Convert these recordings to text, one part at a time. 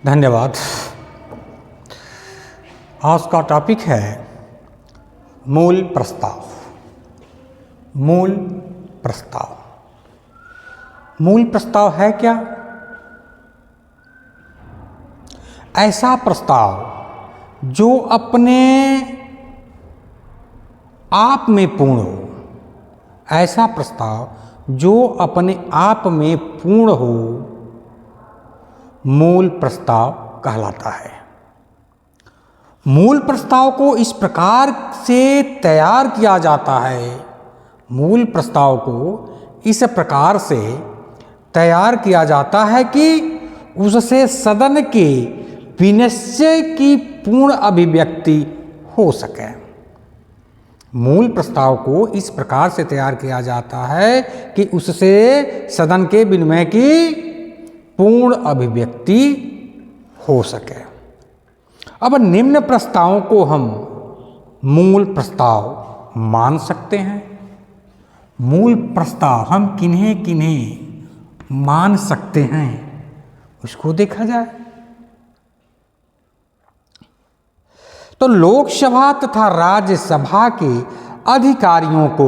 धन्यवाद। आज का टॉपिक है मूल प्रस्ताव। मूल प्रस्ताव। मूल प्रस्ताव है क्या? ऐसा प्रस्ताव जो अपने आप में पूर्ण हो। ऐसा प्रस्ताव जो अपने आप में पूर्ण हो, मूल प्रस्ताव कहलाता है। मूल प्रस्ताव को इस प्रकार से तैयार किया जाता है। मूल प्रस्ताव को इस प्रकार से तैयार किया जाता है कि उससे सदन के विनिश्चय की पूर्ण अभिव्यक्ति हो सके। मूल प्रस्ताव को इस प्रकार से तैयार किया जाता है कि उससे सदन के विनिमय की पूर्ण अभिव्यक्ति हो सके। अब निम्न प्रस्तावों को हम मूल प्रस्ताव मान सकते हैं। मूल प्रस्ताव हम किन्हें किन्हें मान सकते हैं, उसको देखा जाए तो लोकसभा तथा राज्यसभा के अधिकारियों को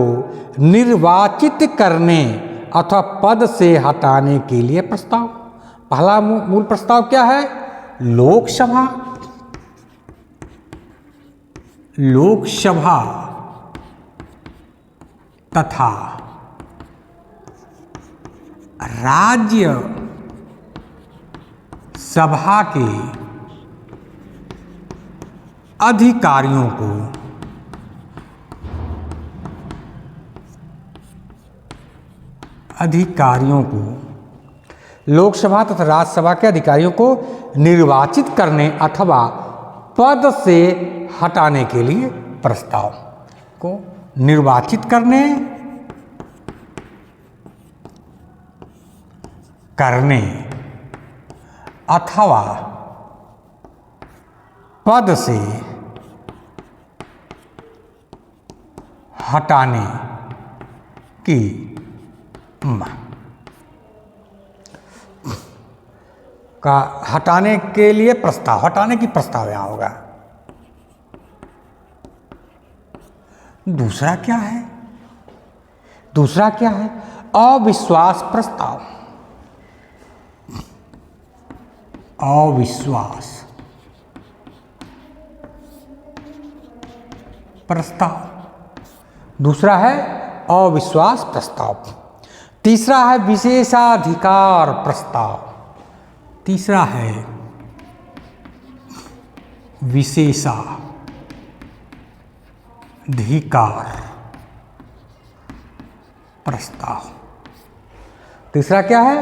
निर्वाचित करने अथवा पद से हटाने के लिए प्रस्ताव। पहला मूल प्रस्ताव क्या है? लोकसभा तथा राज्य सभा के अधिकारियों को लोकसभा तथा राज्यसभा के अधिकारियों को निर्वाचित करने अथवा पद से हटाने के लिए प्रस्ताव को निर्वाचित करने अथवा पद से हटाने की हटाने के लिए प्रस्ताव, हटाने की प्रस्ताव यहां होगा। दूसरा क्या है? दूसरा क्या है? अविश्वास प्रस्ताव। अविश्वास प्रस्ताव दूसरा है अविश्वास प्रस्ताव। तीसरा है विशेषाधिकार प्रस्ताव। तीसरा है विशेषाधिकार प्रस्ताव। तीसरा क्या है?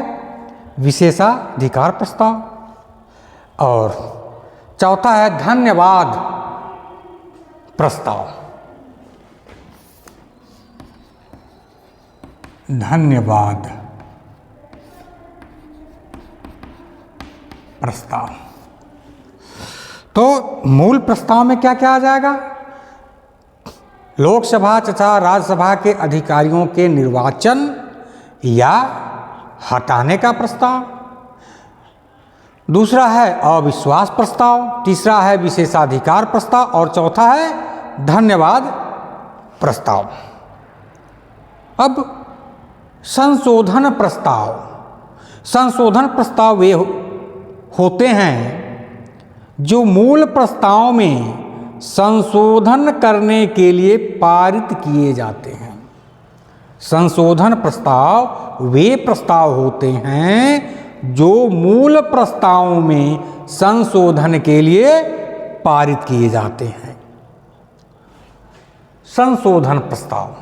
विशेषाधिकार प्रस्ताव। और चौथा है धन्यवाद प्रस्ताव। धन्यवाद प्रस्ताव। तो मूल प्रस्ताव में क्या क्या आ जाएगा? लोकसभा तथा राज्यसभा के अधिकारियों के निर्वाचन या हटाने का प्रस्ताव। दूसरा है अविश्वास प्रस्ताव। तीसरा है विशेषाधिकार प्रस्ताव और चौथा है धन्यवाद प्रस्ताव। अब संशोधन प्रस्ताव। संशोधन प्रस्ताव वे होते हैं जो मूल प्रस्ताव में संशोधन करने के लिए पारित किए जाते हैं। संशोधन प्रस्ताव वे प्रस्ताव होते हैं जो मूल प्रस्ताव में संशोधन के लिए पारित किए जाते हैं। संशोधन प्रस्ताव।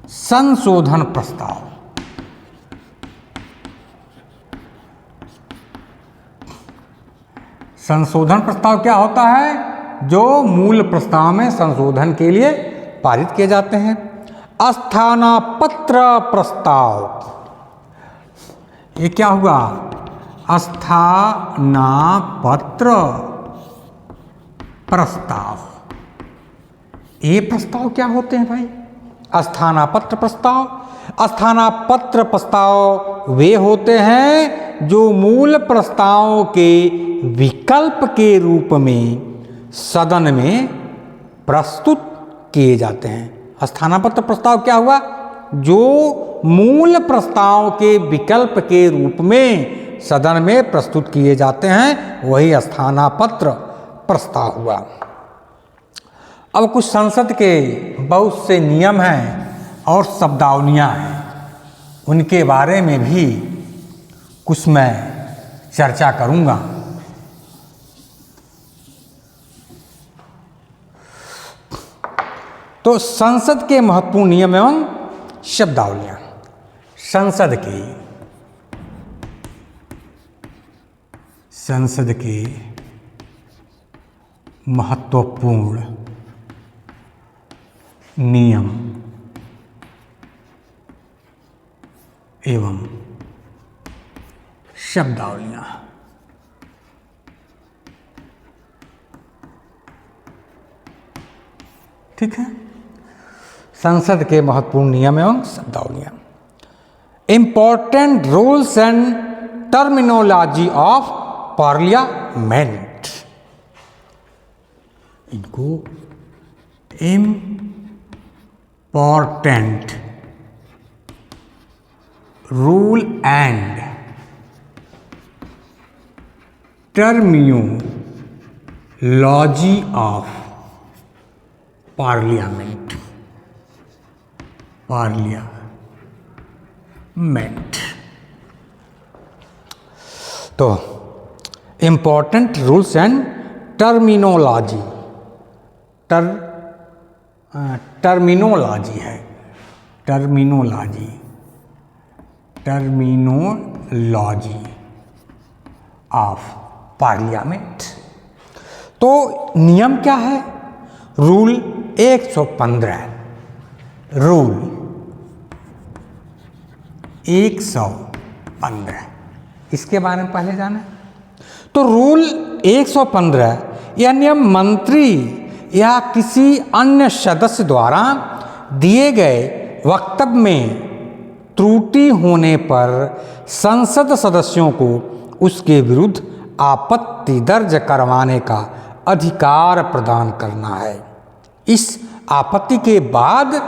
संशोधन प्रस्ताव संशोधन प्रस्ताव क्या होता है? जो मूल प्रस्ताव में संशोधन के लिए पारित किए जाते हैं। स्थानापत्र प्रस्ताव। ये क्या हुआ? स्थानापत्र प्रस्ताव। ये प्रस्ताव क्या होते हैं भाई? स्थानापत्र प्रस्ताव। स्थानापत्र प्रस्ताव वे होते हैं जो मूल प्रस्तावों के विकल्प के रूप में सदन में प्रस्तुत किए जाते हैं। स्थानापत्र प्रस्ताव क्या हुआ? जो मूल प्रस्ताव के विकल्प के रूप में सदन में प्रस्तुत किए जाते हैं वही स्थानापत्र प्रस्ताव हुआ। अब कुछ संसद के बहुत से नियम हैं और शब्दावलियाँ हैं, उनके बारे में भी कुछ मैं चर्चा करूँगा। तो संसद के महत्वपूर्ण नियम एवं शब्दावलियाँ। संसद के महत्वपूर्ण नियम एवं शब्दावलियाँ। ठीक है, संसद के महत्वपूर्ण नियम एवं शब्दावलियाँ। Important rules and terminology of parliament. इनको important rule and terminology of parliament. तो important rules and terminology, terminology है, टर्मिनोलॉजी ऑफ पार्लियामेंट। तो नियम क्या है? रूल 115, रूल 115, इसके बारे में पहले जाना। तो रूल 115 यह नियम मंत्री या किसी अन्य सदस्य द्वारा दिए गए वक्तव्य में त्रुटि होने पर संसद सदस्यों को उसके विरुद्ध आपत्ति दर्ज करवाने का अधिकार प्रदान करना है। इस आपत्ति के बाद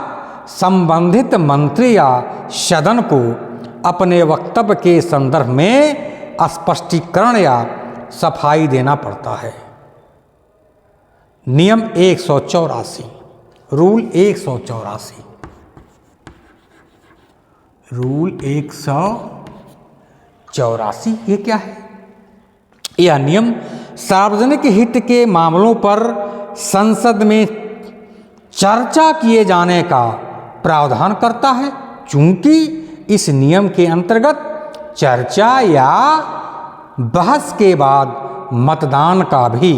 संबंधित मंत्री या सदन को अपने वक्तव्य के संदर्भ में स्पष्टीकरण या सफाई देना पड़ता है। नियम 184, रूल 184, रूल 184 ये क्या है? यह नियम सार्वजनिक हित के मामलों पर संसद में चर्चा किए जाने का प्रावधान करता है। चूंकि इस नियम के अंतर्गत चर्चा या बहस के बाद मतदान का भी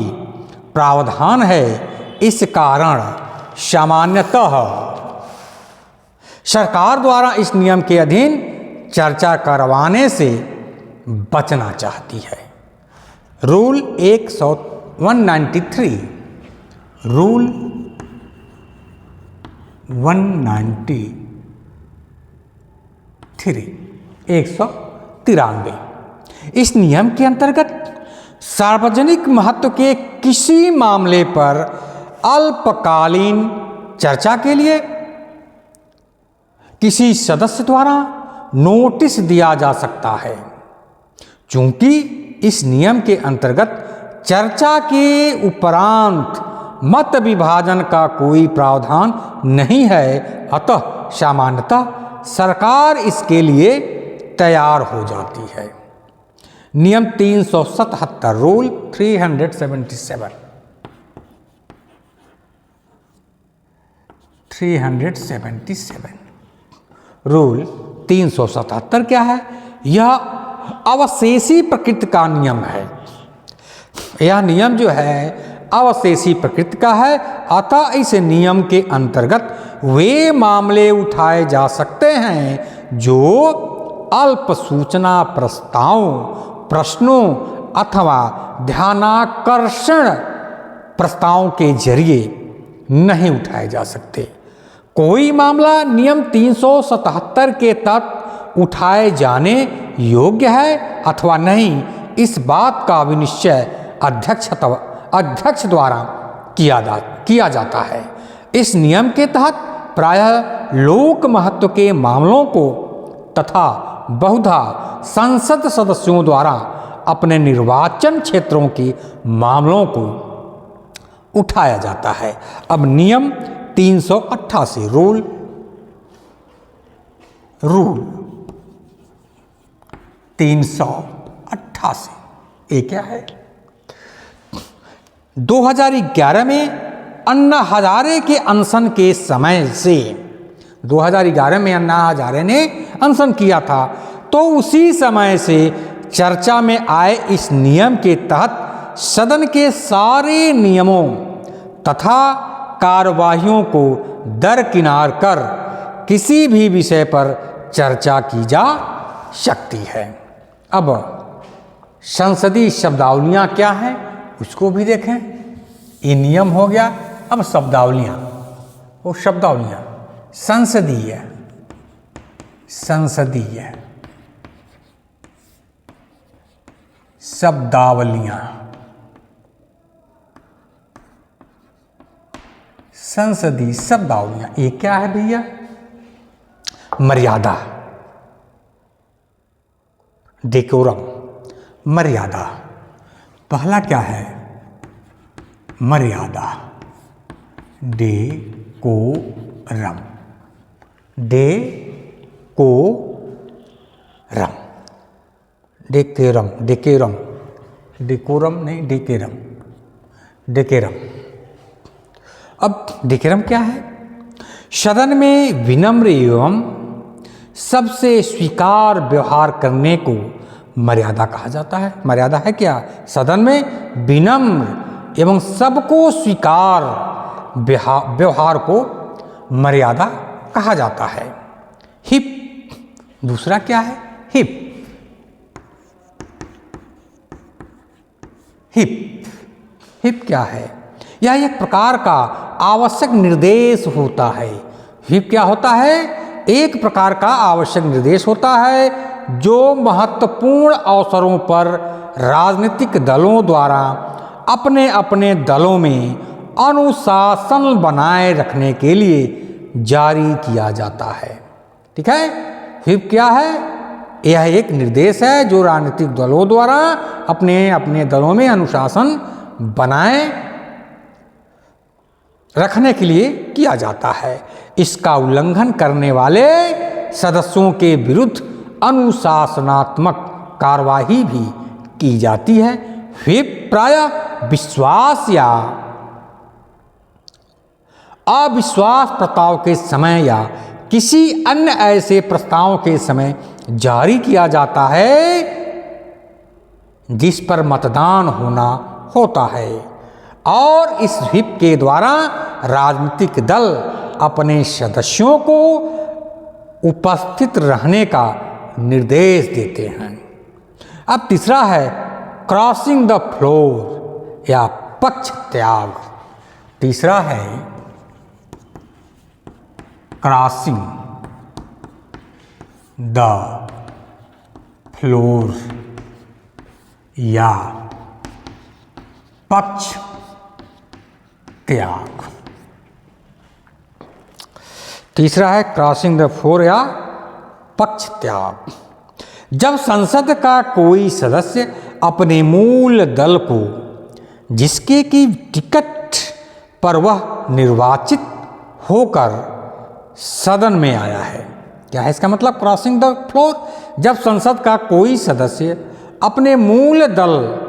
प्रावधान है, इस कारण सामान्यतः सरकार द्वारा इस नियम के अधीन चर्चा करवाने से बचना चाहती है। रूल 193, रूल 193 इस नियम के अंतर्गत सार्वजनिक महत्व के किसी मामले पर अल्पकालीन चर्चा के लिए किसी सदस्य द्वारा नोटिस दिया जा सकता है। चूंकि इस नियम के अंतर्गत चर्चा के उपरांत मत विभाजन का कोई प्रावधान नहीं है, अतः सामान्यतः सरकार इसके लिए तैयार हो जाती है। नियम 377, रूल 377, 377 रूल 377 क्या है? यह अवशेषी प्रकृति का नियम है। यह नियम जो है अवशेषी प्रकृति का है, अतः इस नियम के अंतर्गत वे मामले उठाए जा सकते हैं जो अल्प सूचना प्रस्तावों, प्रश्नों अथवा ध्यानाकर्षण प्रस्तावों के जरिए नहीं उठाए जा सकते। कोई मामला नियम 377 के तहत उठाए जाने योग्य है अथवा नहीं, इस बात का विनिश्चय अध्यक्ष द्वारा किया जाता है। इस नियम के तहत प्रायः लोक महत्व के मामलों को तथा बहुधा संसद सदस्यों द्वारा अपने निर्वाचन क्षेत्रों के मामलों को उठाया जाता है। अब नियम 388 रूल 388 ये क्या है? 2011 में अन्ना हजारे के अनशन के समय से 2011 में अन्ना हजारे ने अनशन किया था, तो उसी समय से चर्चा में आए इस नियम के तहत सदन के सारे नियमों तथा कार्यवाहियों को दरकिनार कर किसी भी विषय पर चर्चा की जा सकती है। अब संसदीय शब्दावलियाँ क्या हैं उसको भी देखें। ये नियम हो गया। अब शब्दावलियाँ, वो शब्दावलियाँ संसदीय शब्दावलियाँ, संसदीय शब्दावलियाँ ये क्या है भैया? मर्यादा, डेकोरम, मर्यादा। पहला क्या है? मर्यादा, डेकोरम, डेकोरम नहीं, डेकोरम। अब डेकोरम क्या है? सदन में विनम्र एवं सबसे स्वीकार व्यवहार करने को मर्यादा कहा जाता है। मर्यादा है क्या? सदन में विनम्र एवं सबको स्वीकार व्यवहार को मर्यादा कहा जाता है। हिप, दूसरा क्या है? हिप क्या है? यह एक प्रकार का आवश्यक निर्देश होता है। हिप क्या होता है? एक प्रकार का आवश्यक निर्देश होता है जो महत्वपूर्ण अवसरों पर राजनीतिक दलों द्वारा अपने अपने दलों में अनुशासन बनाए रखने के लिए जारी किया जाता है। ठीक है? व्हिप क्या है? यह एक निर्देश है जो राजनीतिक दलों द्वारा अपने अपने दलों में अनुशासन बनाए रखने के लिए किया जाता है। इसका उल्लंघन करने वाले सदस्यों के विरुद्ध अनुशासनात्मक कार्यवाही भी की जाती है। व्हिप प्रायः विश्वास या अविश्वास प्रस्ताव के समय या किसी अन्य ऐसे प्रस्ताव के समय जारी किया जाता है जिस पर मतदान होता है, और इस व्हिप के द्वारा राजनीतिक दल अपने सदस्यों को उपस्थित रहने का निर्देश देते हैं। अब तीसरा है क्रॉसिंग द फ्लोर या पक्ष त्याग। तीसरा है क्रॉसिंग द फ्लोर या पक्ष त्याग। तीसरा है क्रॉसिंग द फ्लोर या पक्ष त्याग। जब संसद का कोई सदस्य अपने मूल दल को जिसके की टिकट पर वह निर्वाचित होकर सदन में आया है, क्या है इसका मतलब क्रॉसिंग द फ्लोर? जब संसद का कोई सदस्य अपने मूल दल,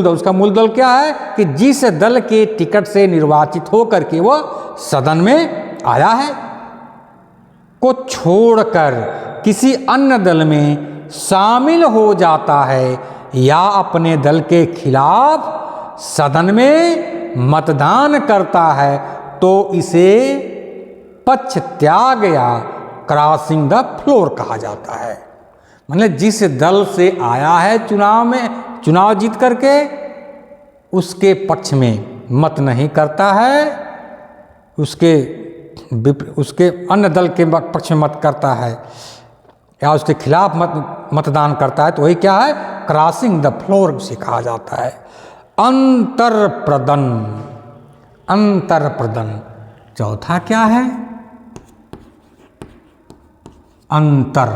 उसका मूल दल क्या है कि जिस दल के टिकट से निर्वाचित होकर के वह सदन में आया है, को छोड़कर किसी अन्य दल में शामिल हो जाता है या अपने दल के खिलाफ सदन में मतदान करता है, तो इसे पक्ष त्याग या क्रॉसिंग द फ्लोर कहा जाता है। मतलब जिस दल से आया है चुनाव जीत करके, उसके पक्ष में मत नहीं करता है उसके अन्य दल के पक्ष में मत करता है या उसके खिलाफ मतदान करता है तो वही क्या है, क्रॉसिंग द फ्लोर उसे कहा जाता है। अंतरप्रदन, अंतरप्रदन। चौथा क्या है, अंतर।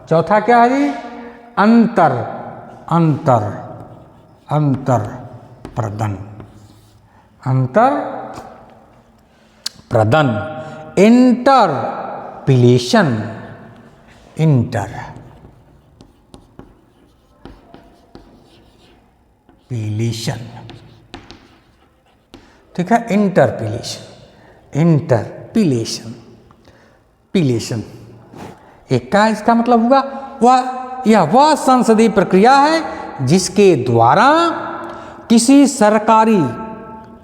चौथा क्या है जी, अंतर, अंतर, अंतर प्रदन, अंतर प्रदन। इंटरपिलेशन, इंटर पिलेशन, ठीक है, इंटरपिलेशन, इंटरपिलेशन, पिलेशन एक का इसका मतलब होगा वह संसदीय प्रक्रिया है जिसके द्वारा किसी सरकारी,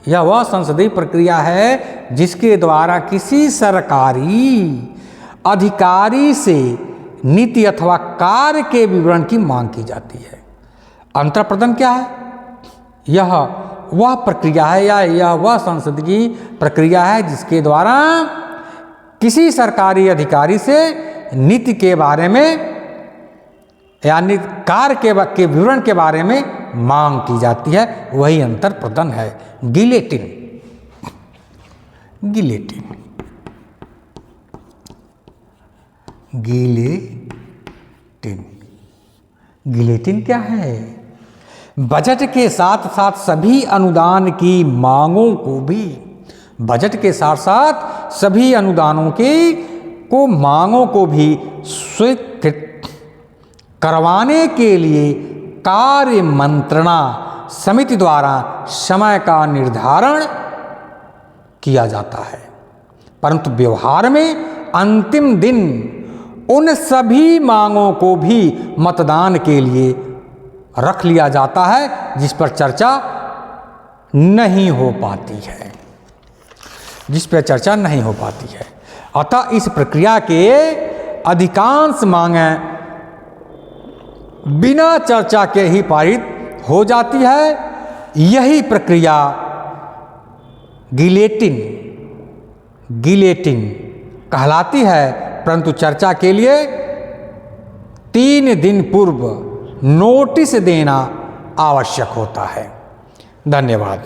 यह वह संसदीय प्रक्रिया है जिसके द्वारा किसी सरकारी अधिकारी से नीति अथवा कार्य के विवरण की मांग की जाती है। अंतरप्रदन क्या है, यह वह प्रक्रिया है या यह वह संसदीय प्रक्रिया है जिसके द्वारा किसी सरकारी अधिकारी से नीति के बारे में यानी कार्य के विवरण के बारे में मांग की जाती है, वही अंतरप्रदन है। गिलेटिन, गिलेटिन, गिलेटिन, गिलेटिन क्या है, बजट के साथ साथ सभी अनुदान की मांगों को भी, बजट के साथ साथ सभी अनुदानों को मांगों को भी स्वीकृत करवाने के लिए कार्य मंत्रणा समिति द्वारा समय का निर्धारण किया जाता है, परंतु व्यवहार में अंतिम दिन उन सभी मांगों को भी मतदान के लिए रख लिया जाता है जिस पर चर्चा नहीं हो पाती है, जिस पर चर्चा नहीं हो पाती है। अतः इस प्रक्रिया के अधिकांश मांगें बिना चर्चा के ही पारित हो जाती है। यही प्रक्रिया गिलेटिन, गिलेटिन कहलाती है, परंतु चर्चा के लिए 3 दिन पूर्व नोटिस देना आवश्यक होता है। धन्यवाद।